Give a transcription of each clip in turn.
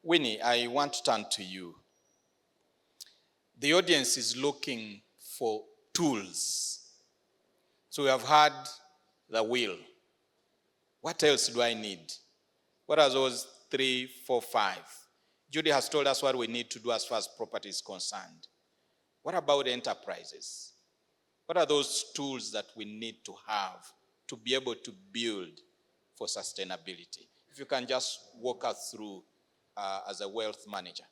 Winnie, I want to turn to you. The audience is looking for tools. So we have had the will. What else do I need? What are those 3, 4, 5? Judy has told us what we need to do as far as property is concerned. What about enterprises? What are those tools that we need to have to be able to build for sustainability? If you can just walk us through as a wealth manager.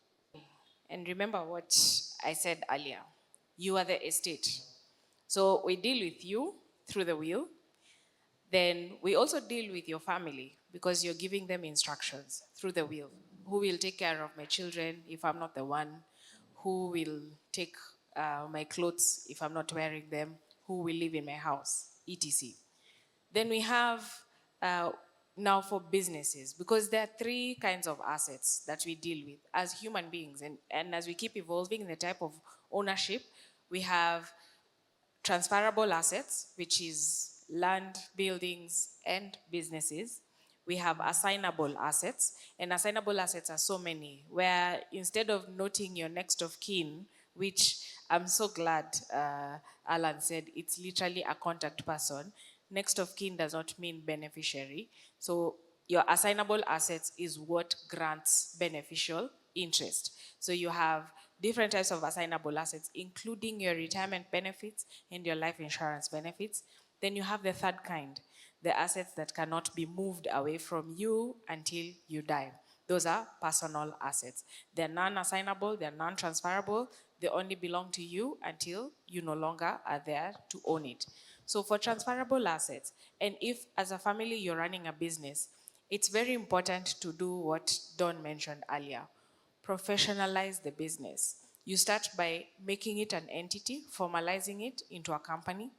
And remember what I said earlier. You are the estate. So we deal with you through the will. Then we also deal with your family because you're giving them instructions through the will. Who will take care of my children if I'm not the one? Who will take my clothes if I'm not wearing them? Who will live in my house? etc. Then we have now for businesses, because there are three kinds of assets that we deal with as human beings. And as we keep evolving in the type of ownership, we have transferable assets, which is land, buildings, and businesses. We have assignable assets, and assignable assets are so many, where instead of noting your next of kin, which I'm so glad Alan said, it's literally a contact person. Next of kin does not mean beneficiary. So your assignable assets is what grants beneficial interest. So you have different types of assignable assets, including your retirement benefits and your life insurance benefits. Then you have the third kind, the assets that cannot be moved away from you until you die. Those are personal assets. They're non-assignable, they're non-transferable, they only belong to you until you no longer are there to own it. So for transferable assets, and if as a family you're running a business, it's very important to do what Don mentioned earlier. Professionalize the business. You start by making it an entity, formalizing it into a company.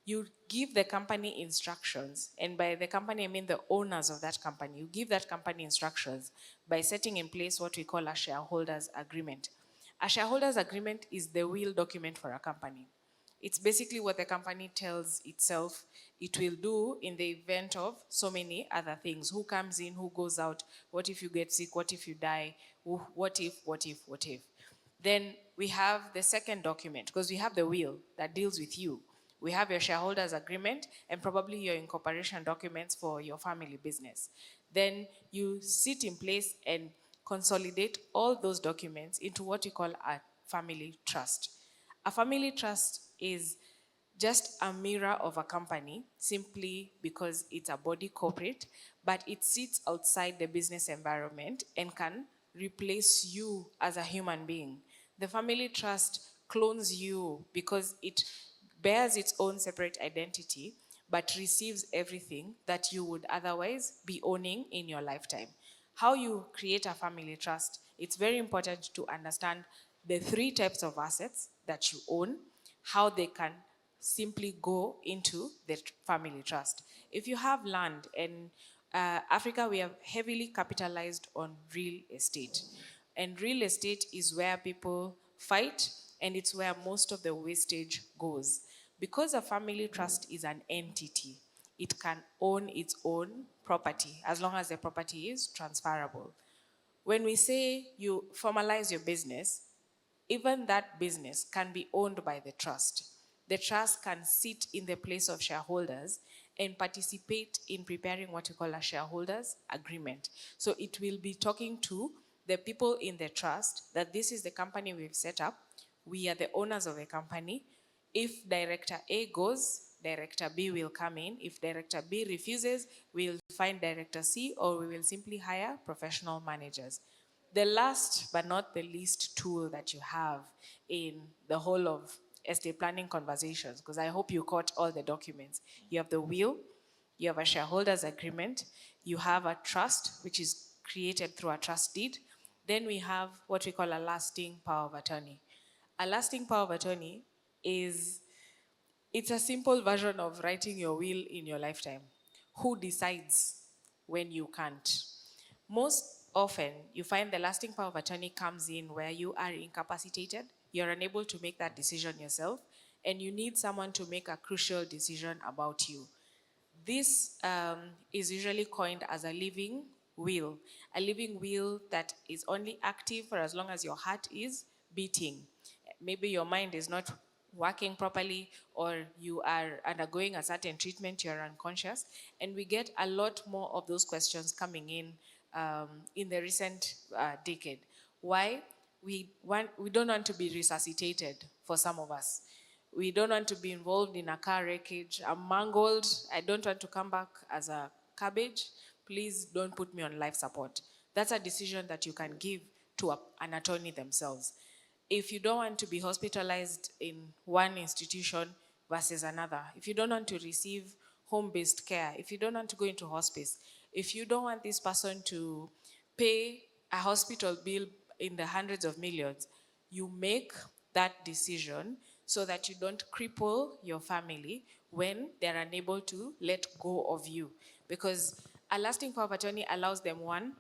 You give the company instructions, and by the company I mean the owners of that company. You give that company instructions by setting in place what we call a shareholders agreement. A shareholders agreement is the will document for a company. It's basically what the company tells itself it will do in the event of so many other things. Who comes in, who goes out, what if you get sick, what if you die, what if. Then we have the second document, because we have the will that deals with you. We have your shareholders agreement and probably your incorporation documents for your family business. Then you sit in place and consolidate all those documents into what we call a family trust. A family trust is just a mirror of a company simply because it's a body corporate, but it sits outside the business environment and can replace you as a human being. The family trust clones you because it bears its own separate identity, but receives everything that you would otherwise be owning in your lifetime. How you create a family trust, it's very important to understand the three types of assets that you own, how they can simply go into the family trust. If you have land, and Africa, we have heavily capitalized on real estate. And real estate is where people fight, and it's where most of the wastage goes. Because a family trust is an entity, it can own its own property as long as the property is transferable. When we say you formalize your business, even that business can be owned by the trust. The trust can sit in the place of shareholders and participate in preparing what we call a shareholders agreement. So it will be talking to the people in the trust that this is the company we've set up. We are the owners of the company. If Director A goes, Director B will come in. If Director B refuses, we'll find Director C, or we will simply hire professional managers. The last but not the least tool that you have in the whole of estate planning conversations, because I hope you caught all the documents. You have the will, you have a shareholders agreement, you have a trust, which is created through a trust deed. Then we have what we call a lasting power of attorney. A lasting power of attorney is, it's a simple version of writing your will in your lifetime. Who decides when you can't? Most often, you find the lasting power of attorney comes in where you are incapacitated, you're unable to make that decision yourself, and you need someone to make a crucial decision about you. This is usually coined as a living will. A living will that is only active for as long as your heart is beating. Maybe your mind is not working properly, or you are undergoing a certain treatment, you're unconscious. And we get a lot more of those questions coming in the recent decade. Why? We don't want to be resuscitated for some of us. We don't want to be involved in a car wreckage. I'm mangled. I don't want to come back as a cabbage. Please don't put me on life support. That's a decision that you can give to an attorney themselves. If you don't want to be hospitalized in one institution versus another, if you don't want to receive home-based care, if you don't want to go into hospice, if you don't want this person to pay a hospital bill in the hundreds of millions, you make that decision so that you don't cripple your family when they're unable to let go of you. Because a lasting power of attorney allows them, one,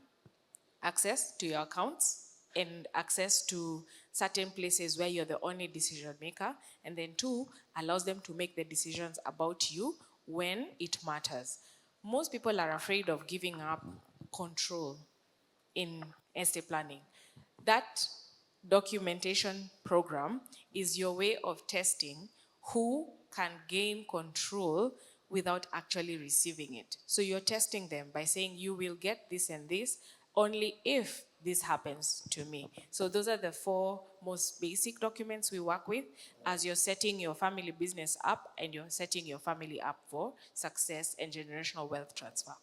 access to your accounts and access to certain places where you're the only decision maker. And then two, allows them to make the decisions about you when it matters. Most people are afraid of giving up control in estate planning. That documentation program is your way of testing who can gain control without actually receiving it. So you're testing them by saying, you will get this and this only if this happens to me. So those are the 4 most basic documents we work with as you're setting your family business up and you're setting your family up for success and generational wealth transfer.